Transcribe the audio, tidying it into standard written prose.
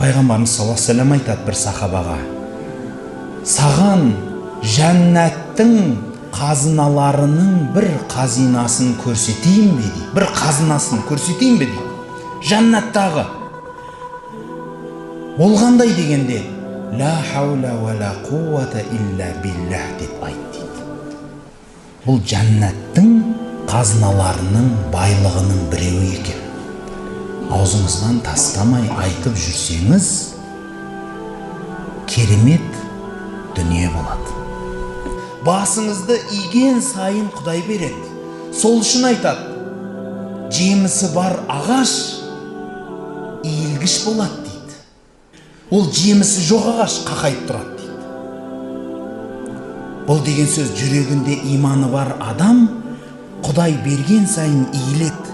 Пайғамбарымыз саллаллаху алейхи вассалам айтады бір сахабаға: саған жәннаттың қазыналарының бір қазинасын көрсетейін бе дейді. Бір қазынасын көрсетейін бе дейді. Жәннаттағы. Болғандай дегенде, ла хаула ва ла қувата илля биллах деп айт дейді. Бұл жәннаттың қазыналарының байлығының біреуі екен. Аузыңыздан тастамай айтып жүрсеңіз, керемет дүние болады. Басыңызды иген сайын Құдай береді. Сол үшін айтады: жемісі бар ағаш иілгіш болады дейді. Ол жемісі жоқ ағаш қақайып тұрады дейді. Бұл деген сөз, жүрегінде иманы бар адам Құдай берген сайын иіледі.